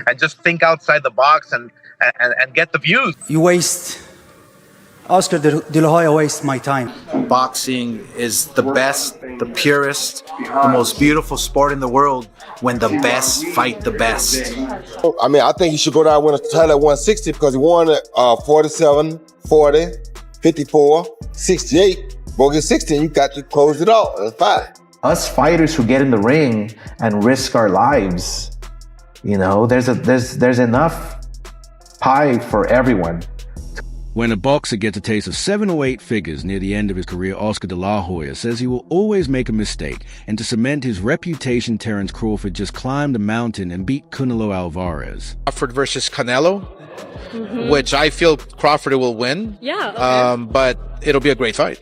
and just think outside the box and get the views. Oscar De La Hoya wastes my time. Boxing is the best, the purest, the most beautiful sport in the world when the best fight the best. I mean, I think he should go down and win a title at 160 because he won at 47, 40, 54, 68. Go get 60 and you got to close it out. That's fine. Us fighters who get in the ring and risk our lives, you know, there's enough pie for everyone. When a boxer gets a taste of 7 or 8 figures near the end of his career, Oscar De La Hoya says he will always make a mistake, and to cement his reputation, Terence Crawford just climbed a mountain and beat Canelo Alvarez. Crawford versus Canelo, which I feel Crawford will win. Yeah. Okay. But it'll be a great fight.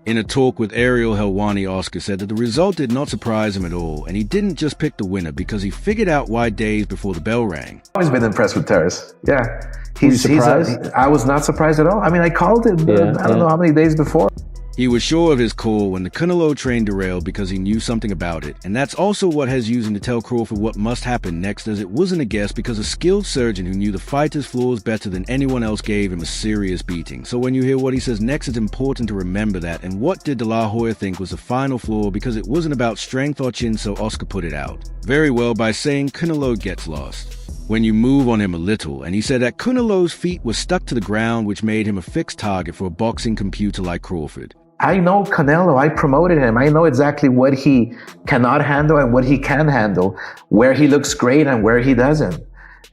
In a talk with Ariel Helwani, Oscar said that the result did not surprise him at all, and he didn't just pick the winner because he figured out why days before the bell rang. I've always been impressed with Terence. Yeah. I was not surprised at all. I mean, I called him, I don't know how many days before. He was sure of his call when the Canelo train derailed because he knew something about it, and that's also what has used him to tell Crawford what must happen next, as it wasn't a guess because a skilled surgeon who knew the fighter's flaws better than anyone else gave him a serious beating. So when you hear what he says next, it's important to remember that. And what did De La Hoya think was the final flaw? Because it wasn't about strength or chin, so Oscar put it out very well by saying Canelo gets lost when you move on him a little, and he said that Canelo's feet were stuck to the ground, which made him a fixed target for a boxing computer like Crawford. I know Canelo, I promoted him. I know exactly what he cannot handle and what he can handle, where he looks great and where he doesn't.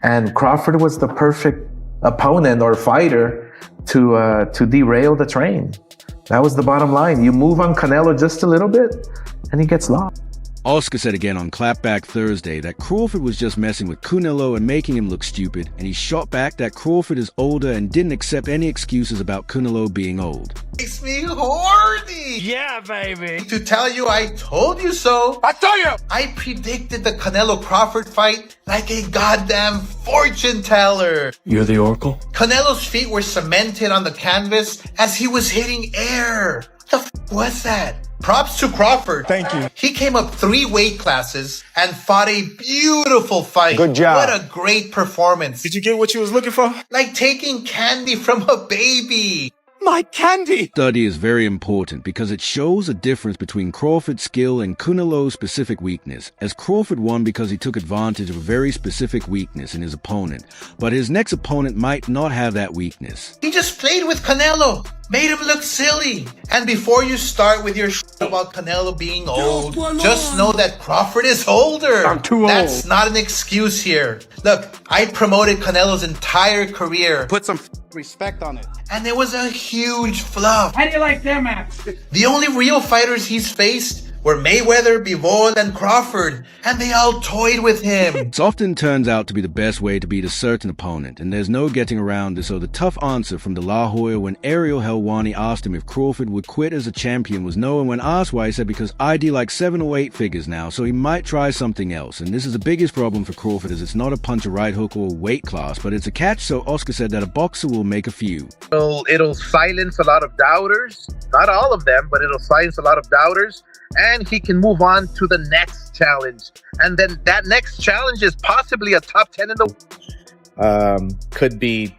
And Crawford was the perfect opponent or fighter to derail the train. That was the bottom line. You move on Canelo just a little bit and he gets lost. Oscar said again on Clapback Thursday that Crawford was just messing with Canelo and making him look stupid, and he shot back that Crawford is older and didn't accept any excuses about Canelo being old. Makes me horny! Yeah, baby! To tell you I told you so! I told you! I predicted the Canelo Crawford fight like a goddamn fortune teller! You're the Oracle? Canelo's feet were cemented on the canvas as he was hitting air. What the f was that? Props to Crawford. Thank you. He came up 3 weight classes and fought a beautiful fight. Good job. What a great performance. Did you get what you was looking for? Like taking candy from a baby. My candy! Study is very important because it shows a difference between Crawford's skill and Canelo's specific weakness, as Crawford won because he took advantage of a very specific weakness in his opponent, but his next opponent might not have that weakness. He just played with Canelo, made him look silly. And before you start with your shit about Canelo being old, just know that Crawford is older. I'm too old. That's not an excuse here. Look, I promoted Canelo's entire career. Put some respect on it. And it was a huge flop. How do you like them, Max? The only real fighters he's faced were Mayweather, Bivol, and Crawford, and they all toyed with him. It often turns out to be the best way to beat a certain opponent, and there's no getting around this. So the tough answer from De La Hoya when Ariel Helwani asked him if Crawford would quit as a champion was no, and when asked why, he said because I do like 7 or 8 figures now, so he might try something else. And this is the biggest problem for Crawford, as it's not a punch, a right hook, or a weight class, but it's a catch, so Oscar said that a boxer will make a few. It'll silence a lot of doubters. Not all of them, but it'll silence a lot of doubters. And he can move on to the next challenge. And then that next challenge is possibly a top 10 in the... Could be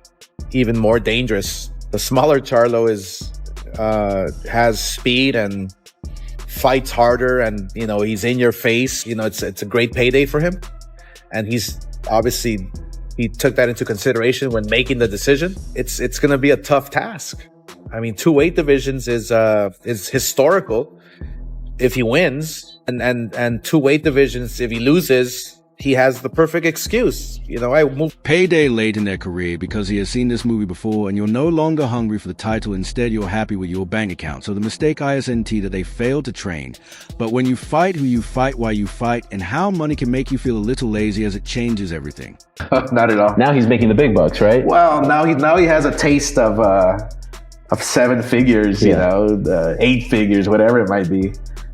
even more dangerous. The smaller Charlo has speed and fights harder, and he's in your face. It's a great payday for him, and he's obviously he took that into consideration when making the decision. It's going to be a tough task. I mean, 2 weight divisions is historical. If he wins, and 2 weight divisions, if he loses, he has the perfect excuse. Payday late in their career because he has seen this movie before, and you're no longer hungry for the title. Instead, you're happy with your bank account. So the mistake ISNT that they failed to train. But when you fight who you fight, why you fight, and how money can make you feel a little lazy, as it changes everything. Not at all. Now he's making the big bucks, right? Well, now he has a taste of 7 figures, 8 figures, whatever it might be.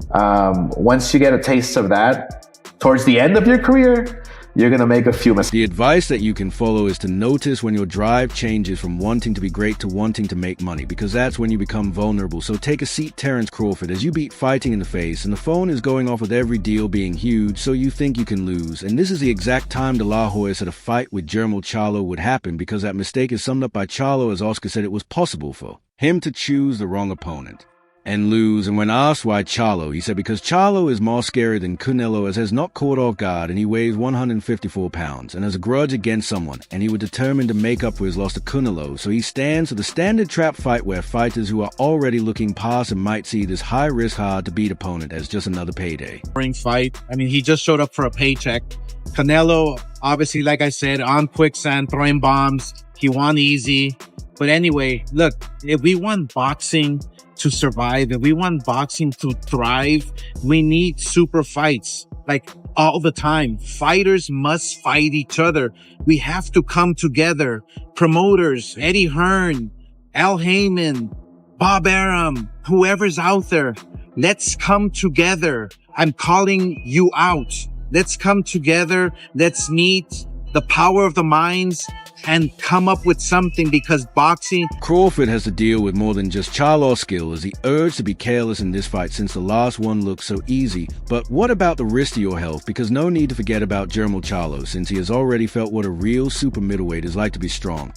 Once you get a taste of that, towards the end of your career, you're going to make a few mistakes. The advice that you can follow is to notice when your drive changes from wanting to be great to wanting to make money, because that's when you become vulnerable. So take a seat, Terence Crawford, as you beat fighting in the face, and the phone is going off with every deal being huge, so you think you can lose. And this is the exact time De La Hoya said a fight with Charlo would happen, because that mistake is summed up by Charlo as Oscar said it was possible for him to choose the wrong opponent and lose. And when asked why Charlo, he said because Charlo is more scary than Canelo, as has not caught off guard, and he weighs 154 pounds and has a grudge against someone, and he was determined to make up for his loss to Canelo. So he stands for the standard trap fight where fighters who are already looking past and might see this high-risk, hard-to-beat opponent as just another payday. Ring fight. I mean, he just showed up for a paycheck. Canelo, obviously, like I said, on quicksand, throwing bombs. He won easy. But anyway, look, if we want boxing to survive, if we want boxing to thrive, we need super fights, like all the time. Fighters must fight each other. We have to come together. Promoters, Eddie Hearn, Al Heyman, Bob Arum, whoever's out there, let's come together. I'm calling you out. Let's come together. Let's meet the power of the minds and come up with something, because boxing... Crawford has to deal with more than just Charlo's skill as the urge to be careless in this fight, since the last one looked so easy. But what about the risk to your health? Because no need to forget about Charlo, since he has already felt what a real super middleweight is like to be strong.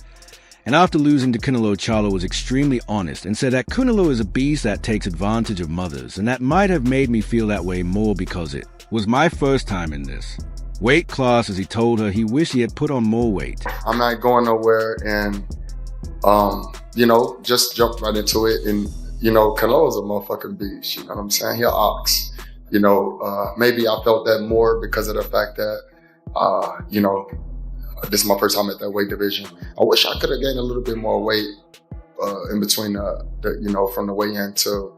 And after losing to Canelo, Charlo was extremely honest and said that Canelo is a beast that takes advantage of mothers, and that might have made me feel that way more because it was my first time in this weight class, as he told her he wished he had put on more weight. I'm not going nowhere, and just jumped right into it. And Canelo's a motherfucking beast. You know what I'm saying? He an ox. Maybe I felt that more because of the fact that this is my first time at that weight division. I wish I could have gained a little bit more weight in between from the weigh-in to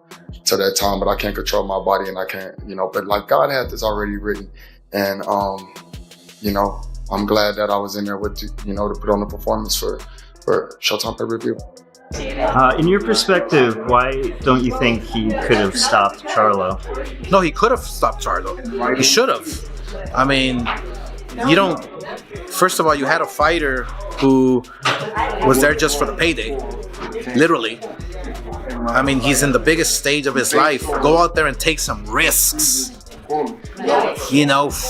that time, but I can't control my body, and I can't, but like God had this already written. And, I'm glad that I was in there with, to put on the performance for Showtime pay-per-view. In your perspective, why don't you think he could have stopped Charlo? No, he could have stopped Charlo. He should have. I mean, first of all, you had a fighter who was there just for the payday, literally. I mean, he's in the biggest stage of his life. Go out there and take some risks.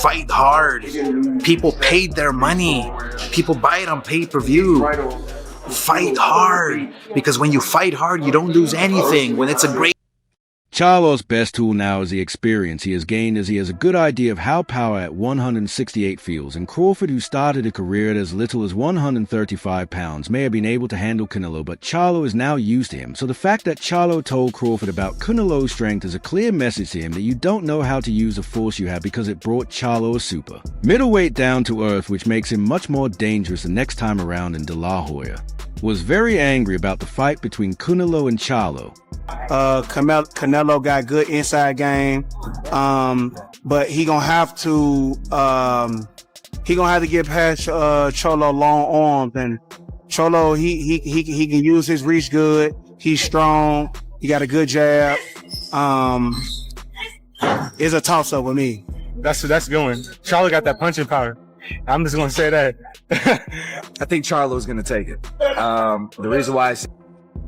Fight hard. People paid their money. People buy it on pay-per-view. Fight hard. Because when you fight hard, you don't lose anything. When it's a great... Charlo's best tool now is the experience he has gained, as he has a good idea of how power at 168 feels, and Crawford, who started a career at as little as 135 pounds, may have been able to handle Canelo, but Charlo is now used to him. So the fact that Charlo told Crawford about Canelo's strength is a clear message to him that you don't know how to use the force you have, because it brought Charlo a super middleweight down to earth, which makes him much more dangerous the next time around. And De La Hoya was very angry about the fight between Canelo and Charlo. Canelo got good inside game, but he gonna have to get past Charlo long arms. And Charlo, he can use his reach good. He's strong. He got a good jab. It's a toss up with me. That's going. Charlo got that punching power. I'm just gonna say that. I think Charlo's gonna take it. The reason why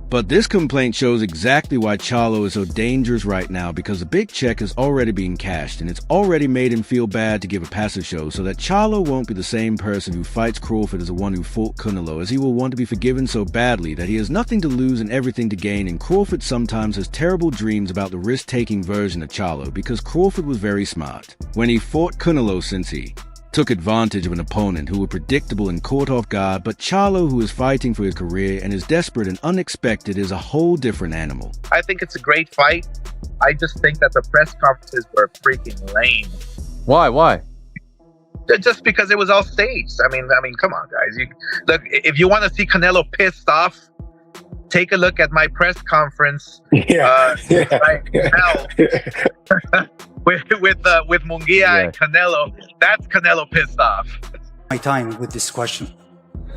But this complaint shows exactly why Charlo is so dangerous right now, because the big check is already being cashed, and it's already made him feel bad to give a passive show, so that Charlo won't be the same person who fights Crawford as the one who fought Canelo, as he will want to be forgiven so badly that he has nothing to lose and everything to gain. And Crawford sometimes has terrible dreams about the risk-taking version of Charlo, because Crawford was very smart when he fought Canelo, since he took advantage of an opponent who were predictable and caught off guard. But Charlo, who is fighting for his career and is desperate and unexpected, is a whole different animal. I think it's a great fight. I just think that the press conferences were freaking lame. Why? Just because it was all staged. I mean, come on, guys. Look, if you want to see Canelo pissed off, take a look at my press conference. Right now. with Munguia and Canelo. That's Canelo pissed off. My time with this question.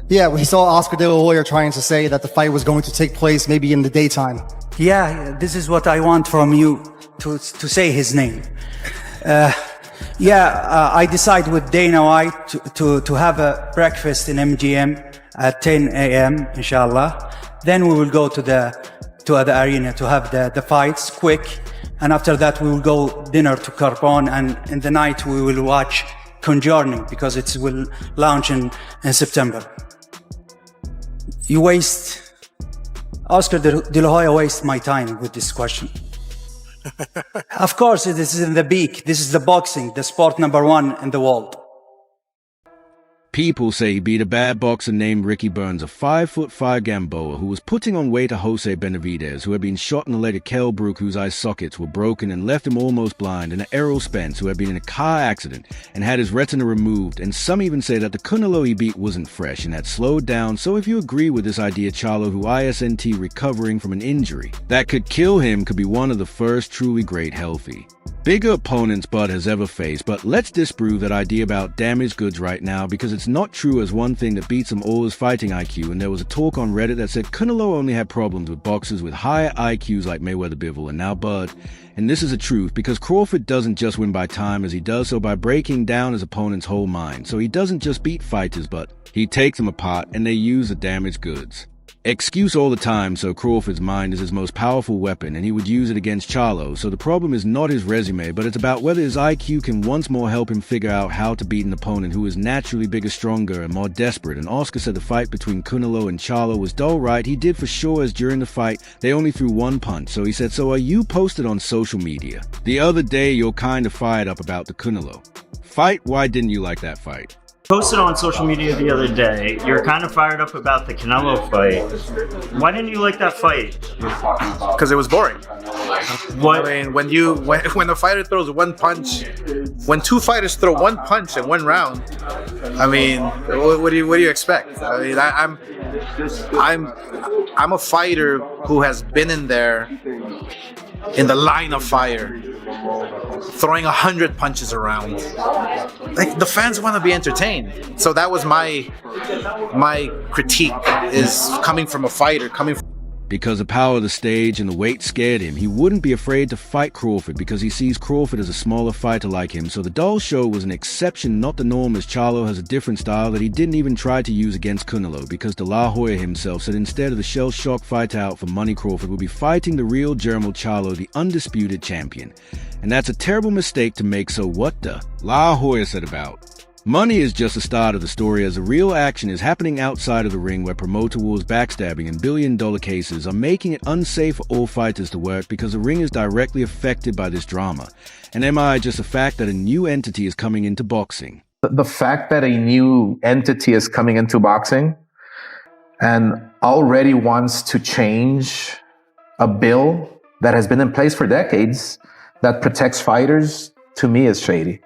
Yeah, we saw Oscar De La Hoya trying to say that the fight was going to take place maybe in the daytime. Yeah, this is what I want from you, to say his name. I decide with Dana White to have a breakfast in MGM at 10 a.m. inshallah. Then we will go to the arena to have the fights quick, and after that we will go dinner to Carbon, and in the night we will watch Conjuring because it will launch in September. Oscar De La Hoya waste my time with this question. Of course, this is in the peak. This is the boxing, the sport number one in the world. People say he beat a bad boxer named Ricky Burns, a 5'5" Gamboa who was putting on weight to Jose Benavidez, who had been shot in the leg of Kell Brook, whose eye sockets were broken and left him almost blind, and Errol Spence, who had been in a car accident and had his retina removed, and some even say that the Canelo he beat wasn't fresh and had slowed down. So if you agree with this idea, Charlo, who ISNT recovering from an injury that could kill him, could be one of the first truly great healthy. Bigger opponents Bud has ever faced, but let's disprove that idea about damaged goods right now, because it's not true as one thing that beats him all is fighting IQ, and there was a talk on Reddit that said Canelo only had problems with boxers with higher IQs like Mayweather Bivol and now Bud. And this is a truth, because Crawford doesn't just win by time, as he does so by breaking down his opponent's whole mind. So he doesn't just beat fighters, but he takes them apart and they use the damaged goods. Excuse all the time, so Crawford's mind is his most powerful weapon, and he would use it against Charlo. So the problem is not his resume, but it's about whether his IQ can once more help him figure out how to beat an opponent who is naturally bigger, stronger, and more desperate. And Oscar said the fight between Canelo and Charlo was dull, right? He did for sure, as during the fight, they only threw one punch. So he said, so are you posted on social media? The other day, you're kind of fired up about the Canelo fight. Why didn't you like that fight? Posted on social media the other day, you're kind of fired up about the Canelo fight. Why didn't you like that fight? Because it was boring. What? I mean, when a fighter throws one punch, when two fighters throw one punch in one round, I mean, what do you expect? I mean, I'm a fighter who has been in there, in the line of fire, throwing 100 punches around. Like, the fans want to be entertained. So that was my critique, is coming from a fighter, Because the power of the stage and the weight scared him, he wouldn't be afraid to fight Crawford because he sees Crawford as a smaller fighter like him. So the dull show was an exception, not the norm, as Charlo has a different style that he didn't even try to use against Canelo, because De La Hoya himself said instead of the shell-shock fight out for money, Crawford would be fighting the real German Charlo, the undisputed champion. And that's a terrible mistake to make, so what the La Hoya said about money is just the start of the story, as the real action is happening outside of the ring, where promoter wars, backstabbing, and billion-dollar cases are making it unsafe for all fighters to work, because the ring is directly affected by this drama. And am I just the fact that a new entity is coming into boxing? The fact that a new entity is coming into boxing and already wants to change a bill that has been in place for decades that protects fighters, to me, is shady.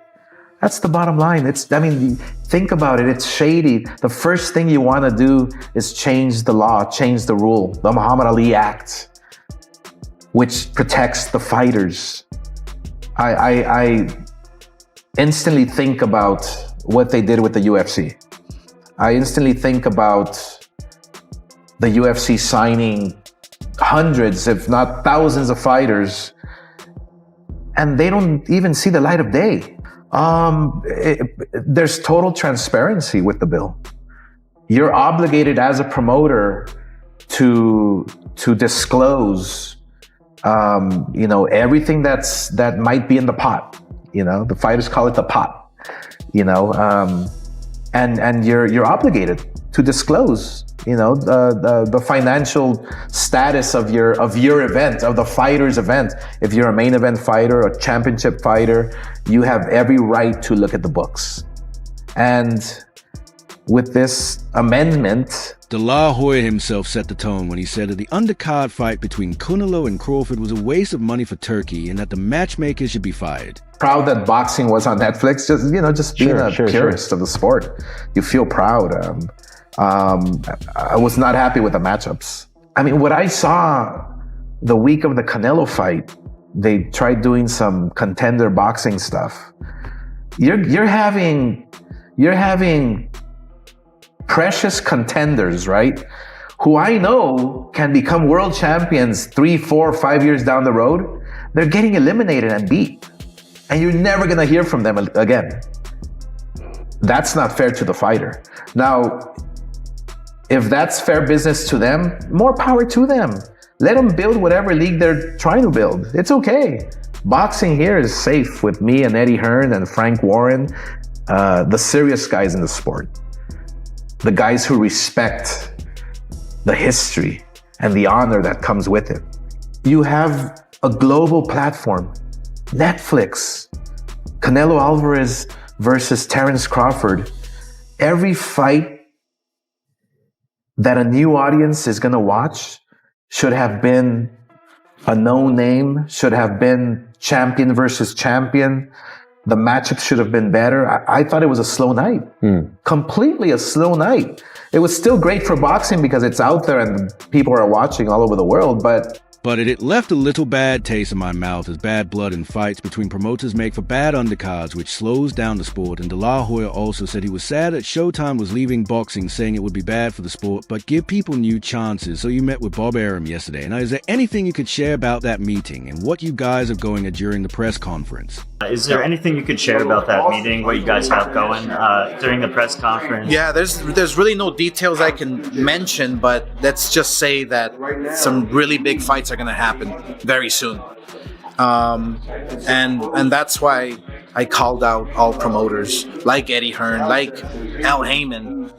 That's the bottom line. Think about it. It's shady. The first thing you want to do is change the law, change the rule, the Muhammad Ali Act, which protects the fighters. I instantly think about what they did with the UFC. I instantly think about the UFC signing hundreds, if not thousands of fighters, and they don't even see the light of day. There's total transparency with the bill. You're obligated as a promoter to disclose, everything that might be in the pot. The fighters call it the pot. And you're obligated to disclose, the financial status of your event, of the fighter's event. If you're a main event fighter, a championship fighter, you have every right to look at the books. And with this amendment, De La Hoya himself set the tone when he said that the undercard fight between Canelo and Crawford was a waste of money for Turkey, and that the matchmakers should be fired. Proud that boxing was on Netflix, just being a purist of the sport. You feel proud. I was not happy with the matchups. I mean, what I saw the week of the Canelo fight, they tried doing some contender boxing stuff. You're having precious contenders, right? Who I know can become world champions 3, 4, 5 years down the road. They're getting eliminated and beat. and you're never going to hear from them again. That's not fair to the fighter. Now, if that's fair business to them, more power to them. Let them build whatever league they're trying to build. It's okay. Boxing here is safe with me and Eddie Hearn and Frank Warren, the serious guys in the sport. The guys who respect the history and the honor that comes with it. You have a global platform. Netflix, Canelo Alvarez versus Terence Crawford. Every fight that a new audience is going to watch should have been a known name, should have been champion versus champion. The matchup should have been better. I thought it was a slow night. Completely a slow night. It was still great for boxing because it's out there and people are watching all over the world, but it left a little bad taste in my mouth as bad blood and fights between promoters make for bad undercards, which slows down the sport. And De La Hoya also said he was sad that Showtime was leaving boxing, saying it would be bad for the sport, but give people new chances. So you met with Bob Arum yesterday. Now, is there anything you could share about that meeting and what you guys are going at during the press conference? Is there anything you could share about that meeting, what you guys have going during the press conference? Yeah, there's really no details I can mention, but let's just say that some really big fights are going to happen very soon. And that's why I called out all promoters like Eddie Hearn, like Al Heyman,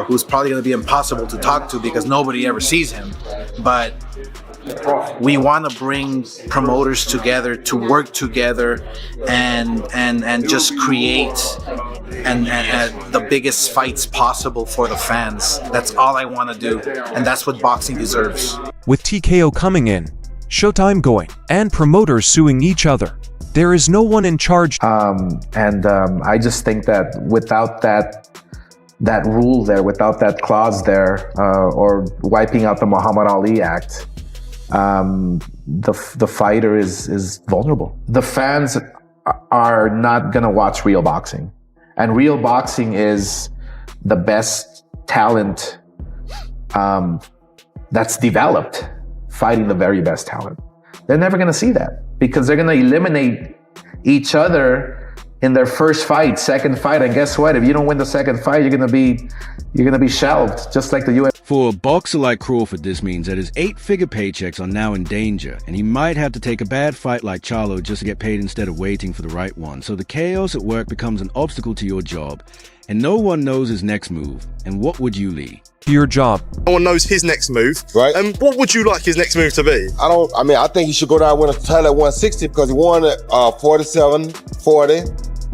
who's probably going to be impossible to talk to because nobody ever sees him. But we want to bring promoters together to work together and just create and the biggest fights possible for the fans. That's all I want to do, and that's what boxing deserves. With TKO coming in, Showtime going, and promoters suing each other, there is no one in charge. I just think that without that rule there, without that clause there, or wiping out the Muhammad Ali Act, the fighter is vulnerable. The fans are not gonna watch real boxing, and real boxing is the best talent that's developed fighting the very best talent. They're never gonna see that because they're gonna eliminate each other in their first fight, second fight, and guess what? If you don't win the second fight, you're gonna be shelved, just like the UFC. For a boxer like Crawford, this means that his 8-figure paychecks are now in danger, and he might have to take a bad fight like Charlo just to get paid instead of waiting for the right one. So the chaos at work becomes an obstacle to your job, and no one knows his next move. And what would you, Lee? Your job. No one knows his next move. Right. And what would you like his next move to be? I think he should go down and win a title at 160 because he won at 47, 40,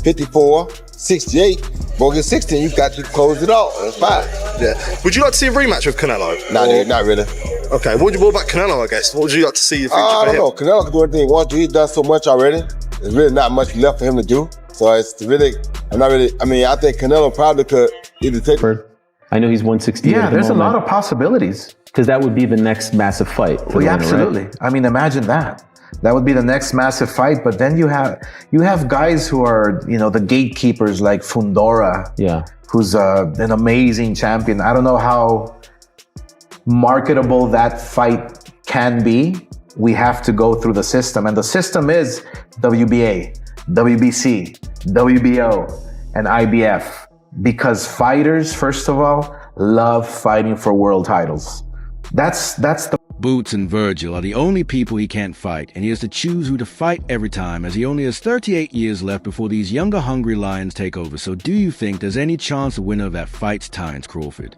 54, 68. Go get 60 and you got to close it off. That's fine. Yeah. Would you like to see a rematch with Canelo? Not really. Okay. What about Canelo, I guess? What would you like to see the future I for don't him? know. Canelo can do anything he wants to. He's done so much already. There's really not much left for him to do. So it's really, I think Canelo probably could either take. I know he's 168. Yeah, there's a lot of possibilities. Because that would be the next massive fight. Well, yeah, absolutely. Right? I mean, imagine that. That would be the next massive fight. But then you have guys who are, the gatekeepers like Fundora. Yeah. Who's an amazing champion. I don't know how marketable that fight can be. We have to go through the system. And the system is WBA, WBC, WBO, and IBF. Because fighters, first of all, love fighting for world titles. That's the... Boots and Virgil are the only people he can't fight, and he has to choose who to fight every time, as he only has 38 years left before these younger hungry lions take over. So do you think there's any chance the winner of that fights Terence Crawford?